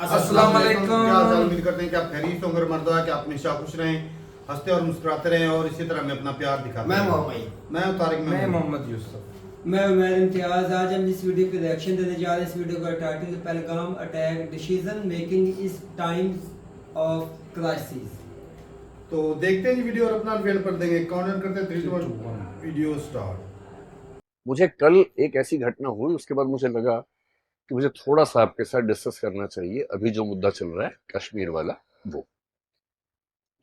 अस्सलाम वालेकुम। क्या हाल चाल? उम्मीद करते हैं कि आप खैरियत होंगे। मर्दवा कि आप हमेशा खुश रहें, हंसते और मुस्कुराते रहें और इसी तरह हमें अपना प्यार दिखाते मैं रहें। मोहम्मद। मैं हूं तारिक मैं महमूद। मोहम्मद यूसुफ। मैं उमैर इम्तियाज। आज हम इस वीडियो पे रिएक्शन देने जा रहे हैं। इस वीडियो का title Pahalgam attack decision making इस टाइम्स ऑफ क्राइसिस। तो देखते हैं जी वीडियो और अपना रिव्यू कर देंगे। काउंट करते हैं 3 2 3, 2, 1। 1 वीडियो स्टार्ट। मुझे कल एक ऐसी घटना हुई, उसके बाद मुझे लगा कि मुझे थोड़ा सा आपके साथ डिस्कस करना चाहिए। अभी जो मुद्दा चल रहा है कश्मीर वाला, वो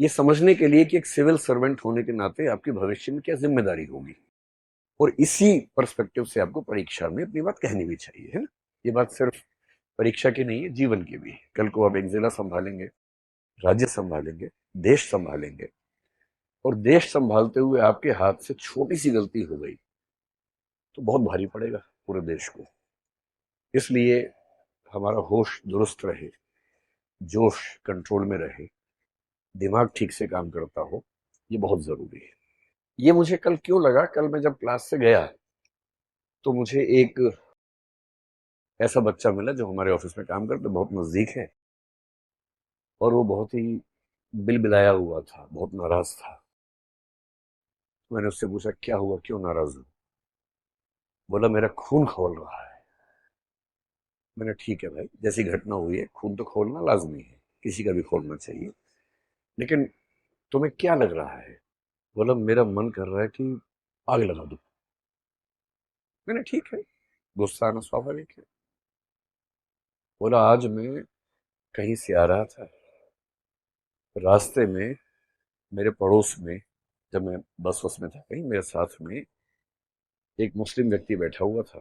ये समझने के लिए कि एक सिविल सर्वेंट होने के नाते आपकी भविष्य में क्या जिम्मेदारी होगी, और इसी पर्सपेक्टिव से आपको परीक्षा में अपनी बात कहनी भी चाहिए, है ना। ये बात सिर्फ परीक्षा की नहीं है, जीवन की भी है। कल को आप एक जिला संभालेंगे, राज्य संभालेंगे, देश संभालेंगे, और देश संभालते हुए आपके हाथ से छोटी सी गलती हो गई तो बहुत भारी पड़ेगा पूरे देश को। इसलिए हमारा होश दुरुस्त रहे, जोश कंट्रोल में रहे, दिमाग ठीक से काम करता हो, ये बहुत जरूरी है। ये मुझे कल क्यों लगा, कल मैं जब क्लास से गया तो मुझे एक ऐसा बच्चा मिला जो हमारे ऑफिस में काम करते, बहुत नजदीक है, और वो बहुत ही बिलबिलाया हुआ था, बहुत नाराज था। मैंने उससे पूछा क्या हुआ, क्यों नाराज हो? बोला मेरा खून खौल रहा है। मैंने ठीक है भाई, जैसी घटना हुई है खून तो खोलना लाजमी है, किसी का भी खोलना चाहिए, लेकिन तुम्हें क्या लग रहा है? बोला मेरा मन कर रहा है कि आग लगा दूं। मैंने ठीक है, गुस्सा आना स्वाभाविक है। बोला आज मैं कहीं से आ रहा था, रास्ते में मेरे पड़ोस में, जब मैं बस वस में था कहीं, मेरे साथ में एक मुस्लिम व्यक्ति बैठा हुआ था।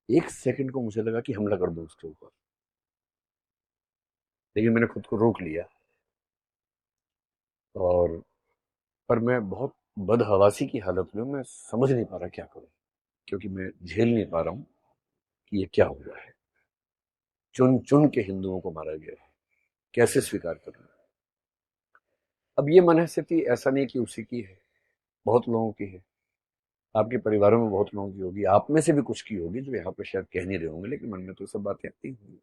एक सेकंड को मुझे लगा कि हमला कर दूं उसके ऊपर, लेकिन मैंने खुद को रोक लिया। और पर मैं बहुत बदहवासी की हालत में हूं, मैं समझ नहीं पा रहा क्या करूं, क्योंकि मैं झेल नहीं पा रहा हूं कि ये क्या हुआ है। चुन चुन के हिंदुओं को मारा गया है, कैसे स्वीकार करना। अब ये मनहस्थिति ऐसा नहीं कि उसी की है, बहुत लोगों की है। आपके परिवारों में बहुत लोगों की होगी, आप में से भी कुछ की होगी, जो यहाँ पे शायद कह नहीं रहे होंगे, लेकिन मन में तो सब बातें आती होंगी।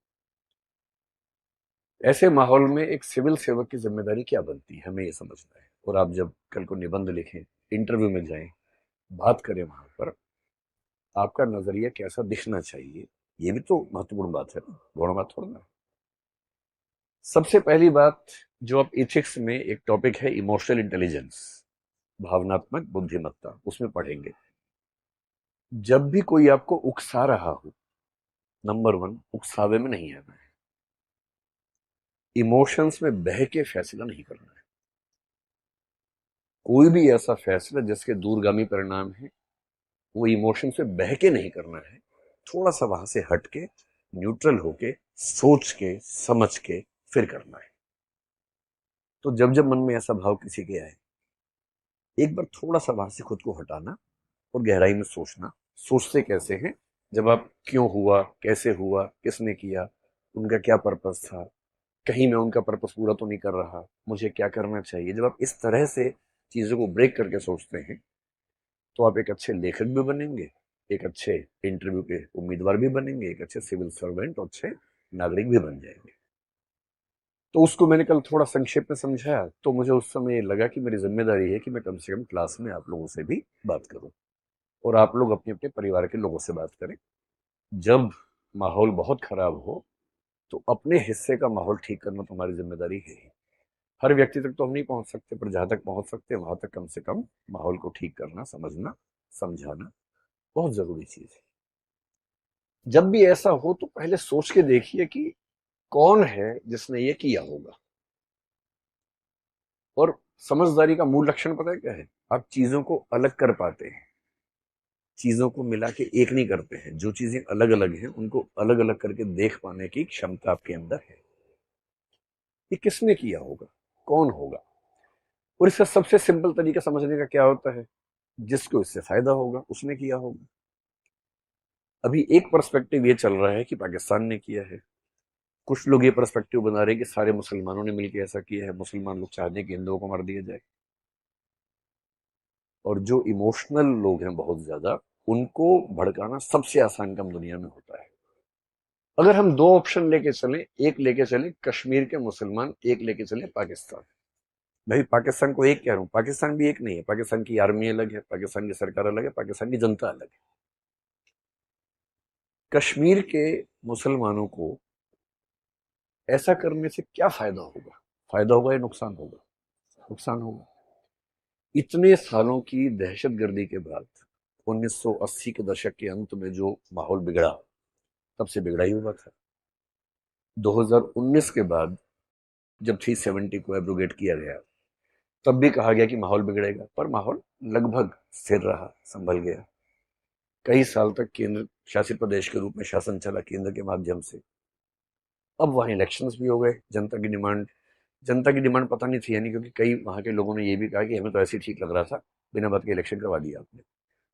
ऐसे माहौल में एक सिविल सेवक की जिम्मेदारी क्या बनती है, हमें ये समझना है। और आप जब कल को निबंध लिखें, इंटरव्यू में जाएं, बात करें, वहां पर आपका नजरिया कैसा दिखना चाहिए, ये भी तो महत्वपूर्ण बात है ना, गौण बात थोड़ा ना। सबसे पहली बात जो आप एथिक्स में एक टॉपिक है इमोशनल इंटेलिजेंस, भावनात्मक बुद्धिमत्ता, उसमें पढ़ेंगे। जब भी कोई आपको उकसा रहा हो, नंबर वन, उकसावे में नहीं आना है। इमोशंस में बह के फैसला नहीं करना है। कोई भी ऐसा फैसला जिसके दूरगामी परिणाम है, वो इमोशन से बह के नहीं करना है। थोड़ा सा वहां से हट के, न्यूट्रल होके, सोच के समझ के फिर करना है। तो जब जब मन में ऐसा भाव किसी के आए, एक बार थोड़ा सा वहां से खुद को हटाना और गहराई में सोचना। सोचते कैसे हैं? जब आप क्यों हुआ, कैसे हुआ, किसने किया, उनका क्या पर्पस था, कहीं मैं उनका पर्पस पूरा तो नहीं कर रहा, मुझे क्या करना चाहिए। जब आप इस तरह से चीजों को ब्रेक करके सोचते हैं, तो आप एक अच्छे लेखक भी बनेंगे, एक अच्छे इंटरव्यू के उम्मीदवार भी बनेंगे, एक अच्छे सिविल सर्वेंट और अच्छे नागरिक भी बन जाएंगे। तो उसको मैंने कल थोड़ा संक्षेप में समझाया, तो मुझे उस समय लगा कि मेरी जिम्मेदारी है कि मैं कम से कम क्लास में आप लोगों से भी बात करूं, और आप लोग अपने अपने परिवार के लोगों से बात करें। जब माहौल बहुत खराब हो, तो अपने हिस्से का माहौल ठीक करना तुम्हारी जिम्मेदारी है ही। हर व्यक्ति तक तो हम नहीं पहुंच सकते, पर जहां तक पहुंच सकते हैं वहां तक कम से कम माहौल को ठीक करना, समझना, समझाना बहुत जरूरी चीज है। जब भी ऐसा हो तो पहले सोच के देखिए कि कौन है जिसने ये किया होगा। और समझदारी का मूल लक्षण पता है क्या है? आप चीजों को अलग कर पाते हैं, चीजों को मिला के एक नहीं करते हैं। जो चीजें अलग अलग हैं उनको अलग अलग करके देख पाने की क्षमता आपके अंदर है। ये किसने किया होगा, कौन होगा? और इसका सबसे सिंपल तरीका समझने का क्या होता है? जिसको इससे फायदा होगा उसने किया होगा। अभी एक पर्सपेक्टिव ये चल रहा है कि पाकिस्तान ने किया है, कुछ लोग ये पर्सपेक्टिव बना रहे हैं कि सारे मुसलमानों ने मिलकर ऐसा किया है, मुसलमान लोग चाहते हैं कि हिंदुओं को मार दिया जाए। और जो इमोशनल लोग हैं बहुत ज्यादा, उनको भड़काना सबसे आसान काम दुनिया में होता है। अगर हम दो ऑप्शन लेके चले, एक लेके चले कश्मीर के मुसलमान, एक लेके चले पाकिस्तान। भाई पाकिस्तान को एक कह रहा हूं, पाकिस्तान भी एक नहीं है। पाकिस्तान की आर्मी अलग है, पाकिस्तान की सरकार अलग है, पाकिस्तान की जनता अलग है। कश्मीर के मुसलमानों को ऐसा करने से क्या फायदा होगा? फायदा होगा या नुकसान होगा? नुकसान होगा। इतने सालों की दहशतगर्दी के बाद 1980 के दशक के अंत में जो माहौल बिगड़ा, तब से बिगड़ा ही हुआ था। 2019 के बाद जब 370 को एब्रोगेट किया गया, तब भी कहा गया कि माहौल बिगड़ेगा, पर माहौल लगभग स्थिर रहा, संभल गया। कई साल तक केंद्र शासित प्रदेश के रूप में शासन चला केंद्र के माध्यम से। अब वहां इलेक्शंस भी हो गए। जनता की डिमांड पता नहीं थी, यानी क्योंकि कई वहां के लोगों ने ये भी कहा कि हमें तो ऐसे ही ठीक लग रहा था, बिना बात के इलेक्शन करवा दिया आपने।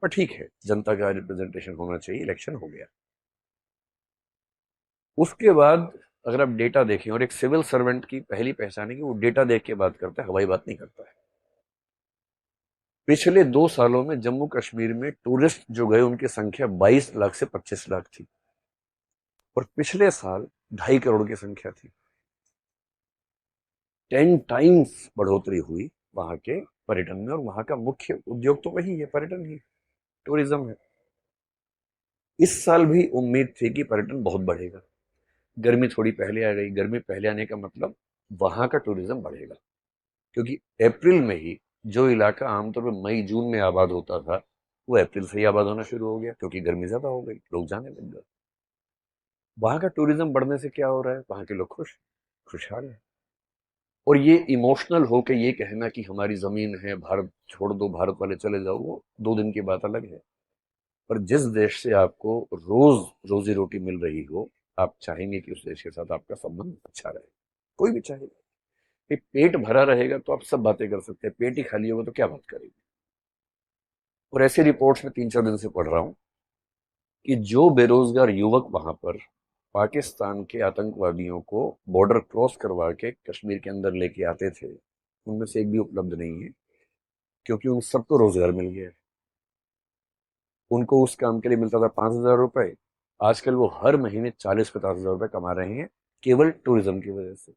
पर ठीक है, जनता का रिप्रेजेंटेशन होना चाहिए, इलेक्शन हो गया। उसके बाद अगर आप डेटा देखें, और एक सिविल सर्वेंट की पहली पहचान है कि वो डेटा देख के बात करता है, हवाई बात नहीं करता है। पिछले 2 सालों में जम्मू कश्मीर में टूरिस्ट जो गए उनकी संख्या 22 लाख से 25 लाख थी, और पिछले साल 2.5 करोड़ की संख्या थी। 10 टाइम्स बढ़ोतरी हुई वहां के पर्यटन में, और वहां का मुख्य उद्योग तो वही है, पर्यटन ही, टूरिज्म है। इस साल भी उम्मीद थी कि पर्यटन बहुत बढ़ेगा। गर्मी थोड़ी पहले आ गई। गर्मी पहले आने का मतलब वहां का टूरिज्म बढ़ेगा, क्योंकि अप्रैल में ही जो इलाका आमतौर पर मई जून में आबाद होता था, वो अप्रैल से ही आबाद होना शुरू हो गया, क्योंकि गर्मी ज्यादा हो गई, लोग जाने लग गए। वहां का टूरिज्म बढ़ने से क्या हो रहा है? वहां के लोग खुशहाल है। और ये इमोशनल हो के ये कहना कि हमारी जमीन है, भारत छोड़ दो, भारत वाले चले जाओ, वो 2 दिन की बात अलग है। पर जिस देश से आपको रोज रोजी रोटी मिल रही हो, आप चाहेंगे कि उस देश के साथ आपका संबंध अच्छा रहे। कोई भी चाहेगा। पेट भरा रहेगा तो आप सब बातें कर सकते हैं, पेट ही खाली होगा तो क्या बात करेंगे? और ऐसी रिपोर्ट्स में 3-4 दिन से पढ़ रहा हूं कि जो बेरोजगार युवक वहां पर पाकिस्तान के आतंकवादियों को बॉर्डर क्रॉस करवा के कश्मीर के अंदर लेके आते थे, उनमें से एक भी उपलब्ध नहीं है, क्योंकि उन सबको रोजगार मिल गया। उनको उस काम के लिए मिलता था 5,000 रुपए, आजकल वो हर महीने 40-50 हजार रुपए कमा रहे हैं, केवल टूरिज्म की वजह से।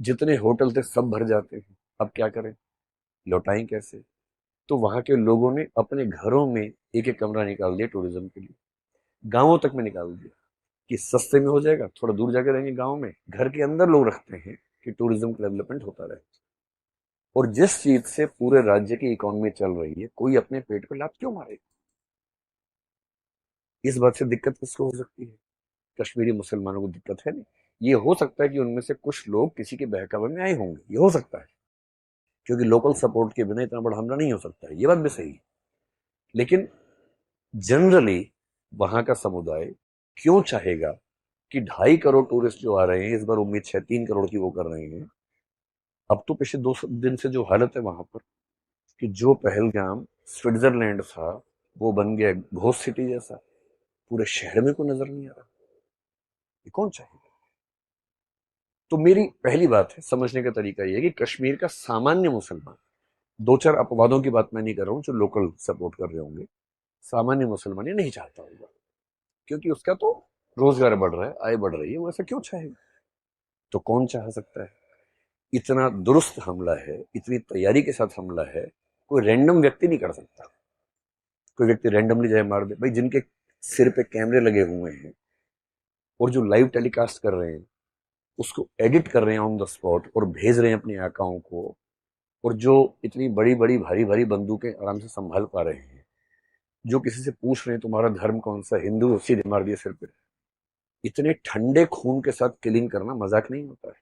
जितने होटल थे सब भर जाते हैं। अब क्या करें? लौटाएं कैसे? तो वहां के लोगों ने अपने घरों में एक एक कमरा निकाल दिया टूरिज्म के लिए, गांवों तक में निकाल दिया कि सस्ते में हो जाएगा, थोड़ा दूर जाकर रहेंगे गांव में, घर के अंदर लोग रखते हैं कि टूरिज्म का डेवलपमेंट होता रहे। और जिस चीज से पूरे राज्य की इकोनॉमी चल रही है, कोई अपने पेट पे लात क्यों मारे? इस बात से दिक्कत किसको हो सकती है? कश्मीरी मुसलमानों को दिक्कत है नहीं। ये हो सकता है कि उनमें से कुछ लोग किसी के बहकावे में आए होंगे, ये हो सकता है, क्योंकि लोकल सपोर्ट के बिना इतना बड़ा हमला नहीं हो सकता है, ये बात भी सही है। लेकिन जनरली वहां का समुदाय क्यों चाहेगा कि 2.5 करोड़ टूरिस्ट जो आ रहे हैं, इस बार उम्मीद 3 करोड़ की वो कर रहे हैं। अब तो पिछले 2 दिन से जो हालत है वहां पर, कि जो पहलगाम स्विट्जरलैंड था वो बन गया घोस्ट सिटी जैसा, पूरे शहर में कोई नजर नहीं आ रहा। ये कौन चाहेगा? तो मेरी पहली बात है, समझने का तरीका यह है कि कश्मीर का सामान्य मुसलमान, 2-4 अपवादों की बात मैं नहीं कर रहा हूं जो लोकल सपोर्ट कर रहे होंगे, सामान्य मुसलमान ये नहीं चाहता होगा, क्योंकि उसका तो रोजगार बढ़ रहा है, आय बढ़ रही है, वो ऐसा क्यों चाहेगा? तो कौन चाह सकता है? इतना दुरुस्त हमला है, इतनी तैयारी के साथ हमला है, कोई रैंडम व्यक्ति नहीं कर सकता। कोई व्यक्ति रैंडमली जाए मार दे। भाई जिनके सिर पे कैमरे लगे हुए हैं और जो लाइव टेलीकास्ट कर रहे हैं, उसको एडिट कर रहे हैं ऑन द स्पॉट और भेज रहे हैं अपने आकाओं को, और जो इतनी बड़ी बड़ी भारी भारी बंदूकें आराम से संभाल पा रहे हैं, जो किसी से पूछ रहे हैं तुम्हारा धर्म कौन सा, हिंदू, सीधे मार दिए सिर पे। इतने ठंडे खून के साथ किलिंग करना मजाक नहीं होता है।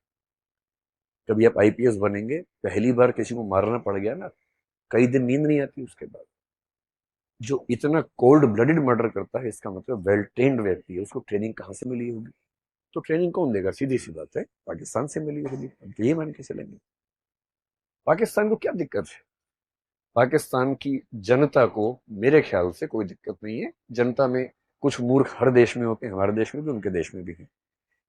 कभी आप आईपीएस बनेंगे, पहली बार किसी को मारना पड़ गया ना, कई दिन नींद नहीं आती उसके बाद। जो इतना कोल्ड ब्लडेड मर्डर करता है, इसका मतलब वेल ट्रेन्ड व्यक्ति है। उसको ट्रेनिंग कहां से मिली होगी? तो ट्रेनिंग कौन देगा? सीधी सी बात है, पाकिस्तान से मिली होगी। अब ये मान के चलेंगे। पाकिस्तान को क्या दिक्कत है? पाकिस्तान की जनता को मेरे ख्याल से कोई दिक्कत नहीं है। जनता में कुछ मूर्ख हर देश में होते हैं, हमारे देश में भी, उनके देश में भी है,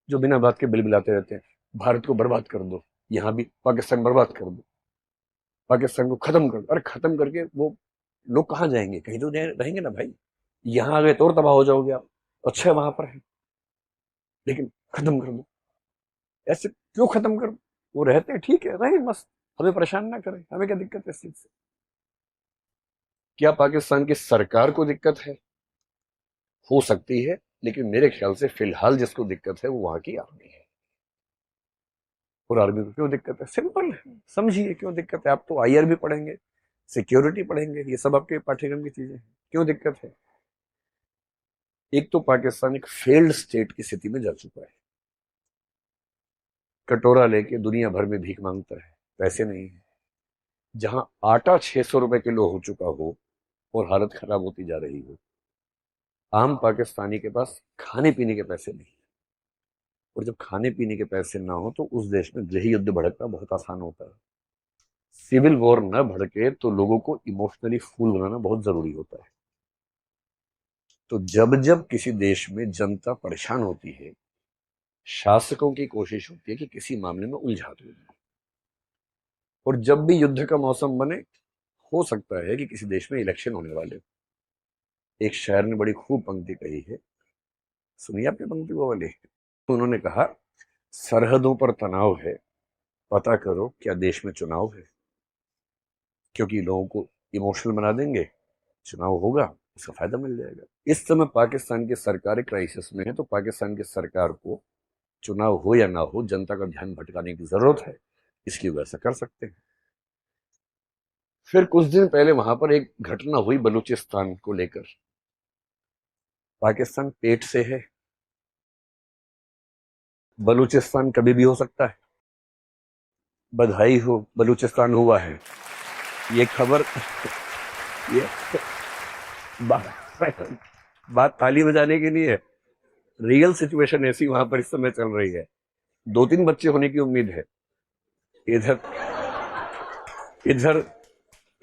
जो बिना बात के बिलबिलाते रहते हैं, भारत को बर्बाद कर दो, यहां भी पाकिस्तान बर्बाद कर दो, पाकिस्तान को खत्म कर दो। अरे खत्म करके वो लोग कहाँ जाएंगे? कहीं तो रहेंगे ना भाई। यहां आ गए तो और तबाह हो जाओगे आप। अच्छा वहां पर है, लेकिन खत्म कर दो। ऐसे क्यों खत्म कर दो? वो रहते हैं, ठीक है, रहे मस्त, हमें परेशान ना करें, हमें क्या दिक्कत है इस चीज से? क्या पाकिस्तान की सरकार को दिक्कत है? हो सकती है, लेकिन मेरे ख्याल से फिलहाल जिसको दिक्कत है वो वहां की आर्मी है। और आर्मी को क्यों दिक्कत है? सिंपल है, समझिए क्यों दिक्कत है। आप तो आईआर भी पढ़ेंगे, सिक्योरिटी पढ़ेंगे, ये सब आपके पाठ्यक्रम की चीजें हैं। क्यों दिक्कत है? एक तो पाकिस्तान एक फेल्ड स्टेट की स्थिति में जा चुका है, कटोरा लेके दुनिया भर में भीख मांगता है, पैसे नहीं है। जहां आटा 600 रुपए किलो हो चुका हो और हालत खराब होती जा रही हो, आम पाकिस्तानी के पास खाने पीने के पैसे नहीं। और जब खाने पीने के पैसे ना हो तो उस देश में गृह युद्ध भड़कना बहुत आसान होता है। सिविल वॉर न भड़के तो लोगों को इमोशनली फूल बनाना बहुत जरूरी होता है। तो जब जब किसी देश में जनता परेशान होती है, शासकों की कोशिश होती है कि किसी मामले में उलझा दो। और जब भी युद्ध का मौसम बने, हो सकता है कि किसी देश में इलेक्शन होने वाले हो। एक शायर ने बड़ी खूब पंक्ति कही है, सुनिए आपने पंक्ति वो वाली। तो उन्होंने कहा, सरहदों पर तनाव है, पता करो क्या देश में चुनाव है। क्योंकि लोगों को इमोशनल बना देंगे, चुनाव होगा, उसका फायदा मिल जाएगा। इस समय पाकिस्तान की सरकार क्राइसिस में है, तो पाकिस्तान की सरकार को चुनाव हो या ना हो, जनता का ध्यान भटकाने की जरूरत है, इसकी वजह कर सकते हैं। फिर कुछ दिन पहले वहां पर एक घटना हुई बलूचिस्तान को लेकर। पाकिस्तान पेट से है, बलूचिस्तान कभी भी हो सकता है। बधाई हो, बलूचिस्तान हुआ है। ये खबर ये बात ताली बजाने के लिए है। रियल सिचुएशन ऐसी वहां पर इस समय चल रही है। 2-3 बच्चे होने की उम्मीद है। इधर इधर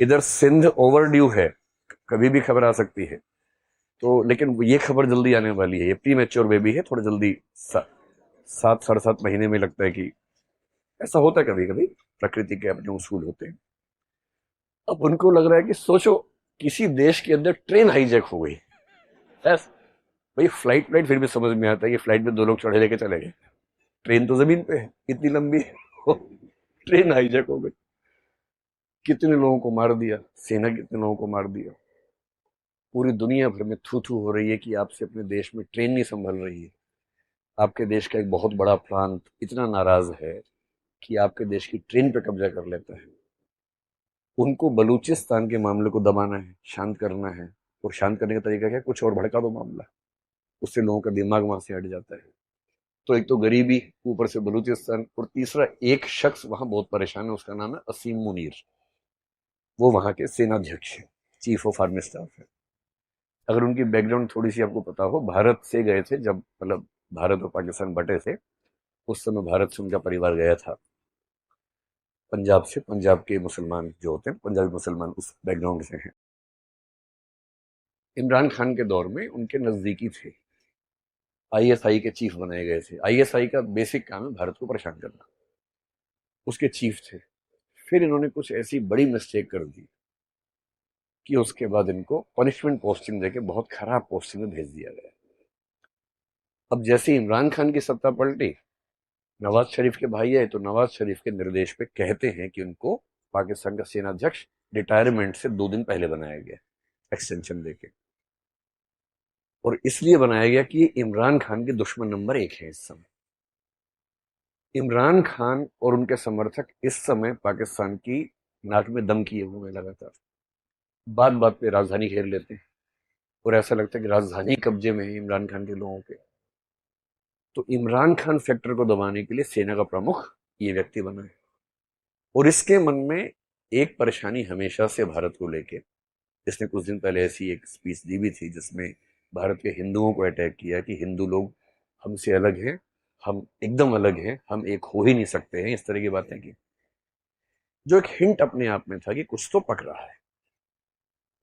इधर सिंध ओवर ड्यू है, कभी भी खबर आ सकती है। तो लेकिन ये खबर जल्दी आने वाली है। ये प्री मैच्योर बेबी है, थोड़ा जल्दी 7-7.5 महीने में लगता है कि ऐसा होता है। कभी कभी प्रकृति के अपने उसूल होते हैं। अब उनको लग रहा है कि सोचो, किसी देश के अंदर ट्रेन हाईजैक हो गई। भाई फ्लाइट फिर भी समझ में आता है कि फ्लाइट में 2 लोग चढ़े लेके चले गए, ट्रेन तो जमीन पे है, इतनी लंबी है। ट्रेन हाईजैक हो गई, कितने लोगों को मार दिया, सेना कितने लोगों को मार दिया। पूरी दुनिया भर में थू थू हो रही है कि आपसे अपने देश में ट्रेन नहीं संभल रही है। आपके देश का एक बहुत बड़ा प्रांत इतना नाराज है कि आपके देश की ट्रेन पे कब्जा कर लेता है। उनको बलूचिस्तान के मामले को दबाना है, शांत करना है। और शांत करने का तरीका क्या है? कुछ और भड़का दो मामला, उससे लोगों का दिमाग वहां से हट जाता है। तो एक तो गरीबी, ऊपर से बलूचिस्तान, और तीसरा एक शख्स वहां बहुत परेशान है, उसका नाम है असीम मुनीर। वो वहां के सेनाध्यक्ष है, चीफ ऑफ आर्मी स्टाफ है। अगर उनकी बैकग्राउंड थोड़ी सी आपको पता हो, भारत से गए थे जब, मतलब भारत और पाकिस्तान बटे थे, उस समय भारत से उनका परिवार गया था पंजाब से। पंजाब के मुसलमान जो होते हैं, पंजाबी मुसलमान, उस बैकग्राउंड से हैं। इमरान खान के दौर में उनके नजदीकी थे, आईएसआई के चीफ बनाए गए थे। आईएसआई का बेसिक काम है भारत को परेशान करना, उसके चीफ थे। फिर इन्होंने कुछ ऐसी बड़ी मिस्टेक कर दी कि उसके बाद इनको पनिशमेंट पोस्टिंग देके बहुत खराब पोस्टिंग में भेज दिया गया। अब जैसे इमरान खान की सत्ता पलटी, नवाज शरीफ के भाई है, तो नवाज शरीफ के निर्देश पे कहते हैं कि उनको पाकिस्तान का सेनाध्यक्ष रिटायरमेंट से 2 दिन पहले बनाया गया, एक्सटेंशन देके। और इसलिए बनाया गया कि इमरान खान के दुश्मन नंबर 1 है इस समय। इमरान खान और उनके समर्थक इस समय पाकिस्तान की नाक में दम किए हुए लगातार, बात बात पे राजधानी घेर लेते हैं, और ऐसा लगता है कि राजधानी कब्जे में है इमरान खान के लोगों के। तो इमरान खान फैक्टर को दबाने के लिए सेना का प्रमुख ये व्यक्ति बना है। और इसके मन में एक परेशानी हमेशा से भारत को लेके, इसने कुछ दिन पहले ऐसी एक स्पीच दी भी थी जिसमें भारत के हिंदुओं को अटैक किया कि हिंदू लोग हमसे अलग हैं, हम एकदम अलग हैं, हम एक हो ही नहीं सकते हैं, इस तरह की बातें की। जो एक हिंट अपने आप में था कि कुछ तो पक रहा है।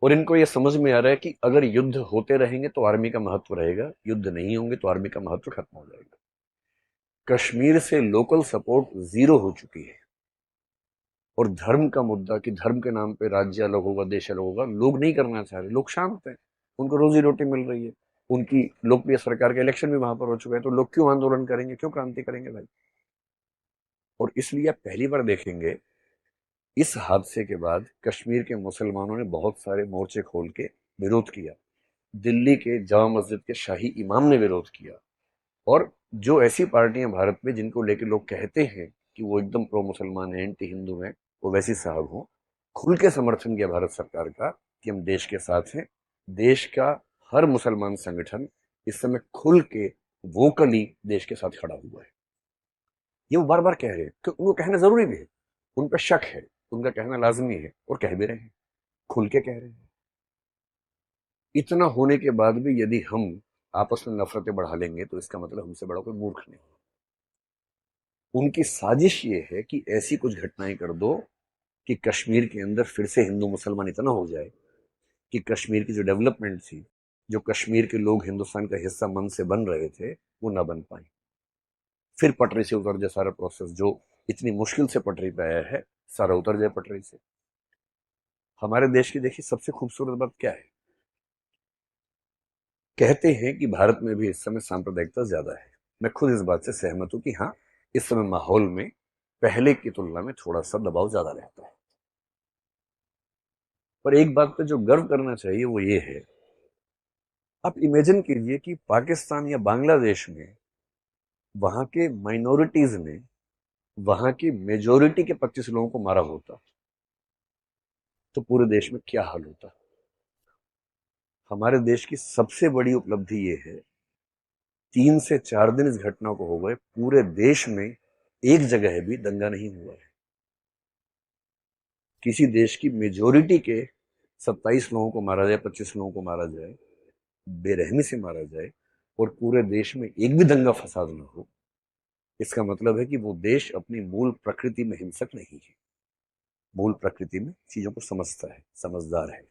और इनको ये समझ में आ रहा है कि अगर युद्ध होते रहेंगे तो आर्मी का महत्व रहेगा, युद्ध नहीं होंगे तो आर्मी का महत्व खत्म हो जाएगा। कश्मीर से लोकल सपोर्ट 0 हो चुकी है। और धर्म का मुद्दा कि धर्म के नाम पे राज्य अलग होगा, देश अलग होगा, लोग नहीं करना चाह रहे। लोग शांत हैं, उनको रोजी रोटी मिल रही है, उनकी लोकप्रिय सरकार का इलेक्शन भी वहां पर हो चुका है, तो लोग क्यों आंदोलन करेंगे, क्यों क्रांति करेंगे भाई? और इसलिए आप पहली बार देखेंगे इस हादसे के बाद कश्मीर के मुसलमानों ने बहुत सारे मोर्चे खोल के विरोध किया। दिल्ली के जामा मस्जिद के शाही इमाम ने विरोध किया। और जो ऐसी पार्टियां भारत में जिनको लेकर लोग कहते हैं कि वो एकदम प्रो मुसलमान है, एंटी हिंदू है, वो वैसी साहब हो, खुल के समर्थन किया भारत सरकार का कि हम देश के साथ हैं। देश का हर मुसलमान संगठन इस समय खुल के वोकली देश के साथ खड़ा हुआ है। ये वो बार बार कह रहे हैं, तो उनको कहना जरूरी भी है, उन पर शक है, उनका कहना लाजमी है, और कह भी रहे हैं, खुल के कह रहे हैं। इतना होने के बाद भी यदि हम आपस में नफरतें बढ़ा लेंगे तो इसका मतलब हमसे बड़ा कोई मूर्ख नहीं। उनकी साजिश ये है कि ऐसी कुछ घटनाएं कर दो कि कश्मीर के अंदर फिर से हिंदू मुसलमान इतना हो जाए कि कश्मीर की जो डेवलपमेंट थी, जो कश्मीर के लोग हिंदुस्तान का हिस्सा मन से बन रहे थे, वो ना बन पाए। फिर पटरी से उतर जाए सारा प्रोसेस, जो इतनी मुश्किल से पटरी पे आया है, सारा उतर जाए पटरी से। हमारे देश की देखिए सबसे खूबसूरत बात क्या है, कहते हैं कि भारत में भी इस समय सांप्रदायिकता ज्यादा है। मैं खुद इस बात से सहमत हूं कि हाँ, इस समय माहौल में पहले की तुलना में थोड़ा सा दबाव ज्यादा रहता है। पर एक बात पे जो गर्व करना चाहिए वो ये है, आप इमेजिन कीजिए कि पाकिस्तान या बांग्लादेश में वहां के माइनॉरिटीज ने वहां की मेजोरिटी के 25 लोगों को मारा होता तो पूरे देश में क्या हाल होता। हमारे देश की सबसे बड़ी उपलब्धि ये है, 3 से 4 दिन इस घटना को हो गए, पूरे देश में एक जगह भी दंगा नहीं हुआ है। किसी देश की मेजोरिटी के 27 लोगों को मारा जाए, 25 लोगों को मारा जाए, बेरहमी से मारा जाए, और पूरे देश में एक भी दंगा फसाद ना हो, इसका मतलब है कि वो देश अपनी मूल प्रकृति में हिंसक नहीं है, मूल प्रकृति में चीजों को समझता है, समझदार है।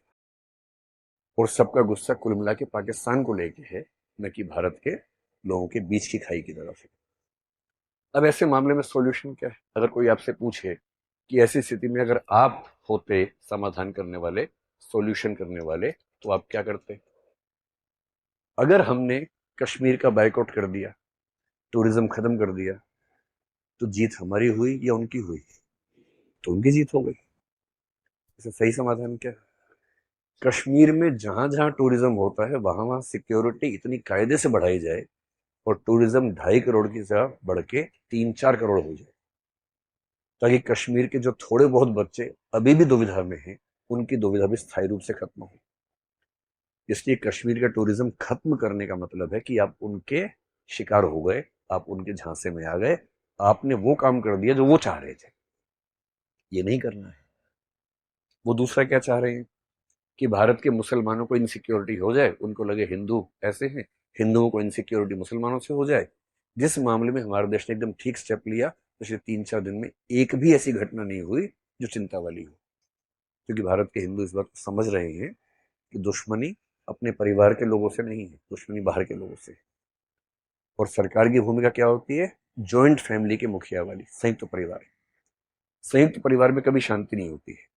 और सबका गुस्सा कुल मिला के पाकिस्तान को लेके है, न कि भारत के लोगों के बीच की खाई की तरफ है। अब ऐसे मामले में सॉल्यूशन क्या है? अगर कोई आपसे पूछे कि ऐसी स्थिति में अगर आप होते समाधान करने वाले, सॉल्यूशन करने वाले, तो आप क्या करते? अगर हमने कश्मीर का बाइकआउट कर दिया, टूरिज्म खत्म कर दिया, तो जीत हमारी हुई या उनकी हुई? तो उनकी जीत हो गई। इसे सही समाधान क्या है? कश्मीर में जहां जहां टूरिज्म होता है वहां वहां सिक्योरिटी इतनी कायदे से बढ़ाई जाए और टूरिज्म 2.5 करोड़ की जगह बढ़ के 3-4 करोड़ हो जाए, ताकि कश्मीर के जो थोड़े बहुत बच्चे अभी भी दुविधा में हैं, उनकी दुविधा भी स्थायी रूप से खत्म हो। इसलिए कश्मीर का टूरिज्म खत्म करने का मतलब है कि आप उनके शिकार हो गए, आप उनके झांसे में आ गए, आपने वो काम कर दिया जो वो चाह रहे थे। ये नहीं करना है। वो दूसरा क्या चाह रहे हैं कि भारत के मुसलमानों को इनसिक्योरिटी हो जाए, उनको लगे हिंदू ऐसे हैं, हिंदुओं को इनसिक्योरिटी मुसलमानों से हो जाए। जिस मामले में हमारे देश ने एकदम ठीक स्टेप लिया, पिछले 3-4 दिन में एक भी ऐसी घटना नहीं हुई जो चिंता वाली हो, क्योंकि भारत के हिंदू इस बात को समझ रहे हैं कि दुश्मनी अपने परिवार के लोगों से नहीं है, दुश्मनी बाहर के लोगों से। और सरकार की भूमिका क्या होती है? जॉइंट फैमिली के मुखिया वाली, संयुक्त परिवार। संयुक्त परिवार में कभी शांति नहीं होती है।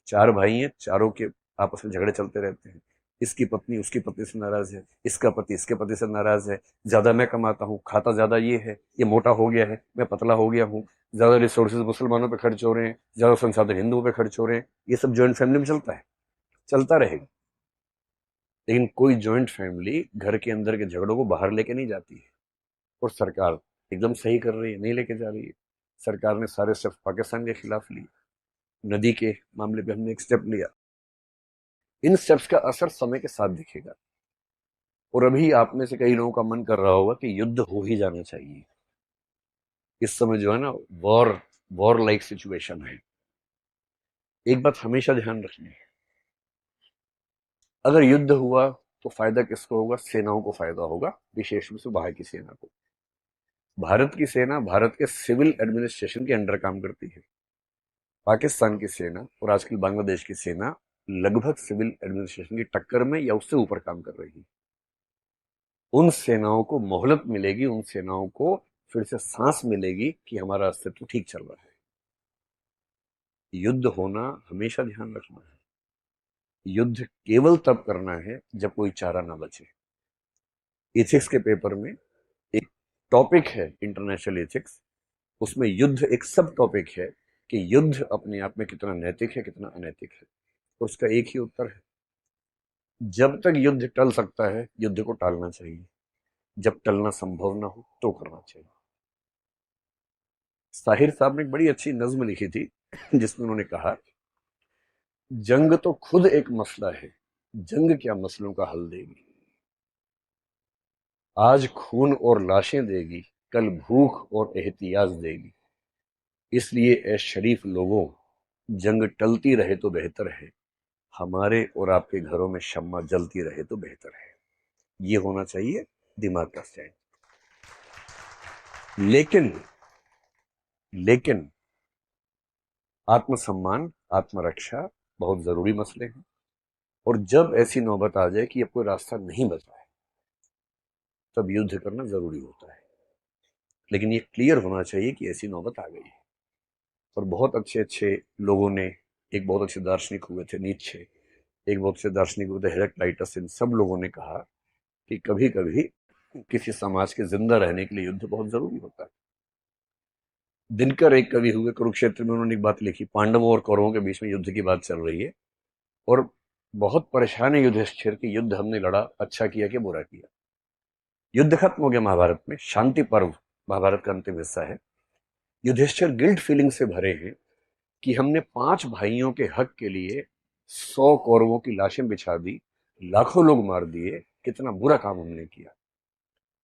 4 भाई हैं, चारों के आपस में झगड़े चलते रहते हैं। इसकी पत्नी उसकी पत्नी से नाराज है, इसका पति इसके पति से नाराज है, ज्यादा मैं कमाता हूँ, खाता ज्यादा ये है, ये मोटा हो गया है, मैं पतला हो गया हूँ, ज्यादा रिसोर्सेज मुसलमानों पे खर्च हो रहे हैं, ज्यादा संसाधन हिंदुओं पे खर्च हो रहे हैं। ये सब जॉइंट फैमिली में चलता है, चलता रहेगा। लेकिन कोई जॉइंट फैमिली घर के अंदर के झगड़ों को बाहर लेके नहीं जाती है। और सरकार एकदम सही कर रही है, नहीं लेके जा रही है। सरकार ने सारे स्टेप पाकिस्तान के खिलाफ लिए। नदी के मामले पे हमने एक स्टेप लिया। इन स्टेप्स का असर समय के साथ दिखेगा। और अभी आप में से कई लोगों का मन कर रहा होगा कि युद्ध हो ही जाना चाहिए। इस समय जो है ना, वॉर लाइक सिचुएशन है। एक बात हमेशा ध्यान रखनी है, अगर युद्ध हुआ तो फायदा किसको होगा? सेनाओं को फायदा होगा, विशेष रूप से बाहर की सेना को। भारत की सेना भारत के सिविल एडमिनिस्ट्रेशन के अंडर काम करती है। पाकिस्तान की सेना और आजकल बांग्लादेश की सेना लगभग सिविल एडमिनिस्ट्रेशन की टक्कर में या उससे ऊपर काम कर रही है। उन सेनाओं को मोहलत मिलेगी, उन सेनाओं को फिर से सांस मिलेगी कि हमारा अस्तित्व ठीक चल रहा है। युद्ध होना हमेशा ध्यान रखना है, युद्ध केवल तब करना है जब कोई चारा ना बचे। एथिक्स के पेपर में एक टॉपिक है इंटरनेशनल एथिक्स, उसमें युद्ध एक सब टॉपिक है कि युद्ध अपने आप में कितना नैतिक है, कितना अनैतिक है। उसका एक ही उत्तर है, जब तक युद्ध टल सकता है युद्ध को टालना चाहिए, जब टलना संभव ना हो तो करना चाहिए। साहिर साहब ने एक बड़ी अच्छी नज्म लिखी थी जिसमें उन्होंने कहा, जंग तो खुद एक मसला है, जंग क्या मसलों का हल देगी। आज खून और लाशें देगी, कल भूख और एहतियाज देगी। इसलिए ए शरीफ लोगों, जंग टलती रहे तो बेहतर है, हमारे और आपके घरों में शम्मा जलती रहे तो बेहतर है। ये होना चाहिए दिमाग का स्टैंड। लेकिन आत्मसम्मान, आत्मरक्षा बहुत जरूरी मसले हैं, और जब ऐसी नौबत आ जाए कि अब कोई रास्ता नहीं बचा है तब युद्ध करना जरूरी होता है। लेकिन ये क्लियर होना चाहिए कि ऐसी नौबत आ गई है। और बहुत अच्छे अच्छे लोगों ने, एक बहुत अच्छे दार्शनिक हुए थे नीत्शे, एक बहुत अच्छे दार्शनिक हुए थे हेराक्लाइटस, इन सब लोगों ने कहा कि कभी कभी किसी समाज के जिंदा रहने के लिए युद्ध बहुत जरूरी होता है। दिनकर एक कवि हुए, कुरुक्षेत्र में उन्होंने एक बात लिखी, पांडवों और कौरवों के बीच में युद्ध की बात चल रही है और बहुत परेशान है युधिष्ठिर कि युद्ध हमने लड़ा, अच्छा किया कि बुरा किया। युद्ध खत्म हो गया महाभारत में, शांति पर्व महाभारत का अंतिम हिस्सा है। युधिष्ठिर गिल्ट फीलिंग से भरे हैं कि हमने 5 भाइयों के हक के लिए 100 कौरवों की लाशें बिछा दी, लाखों लोग मार दिए, कितना बुरा काम हमने किया।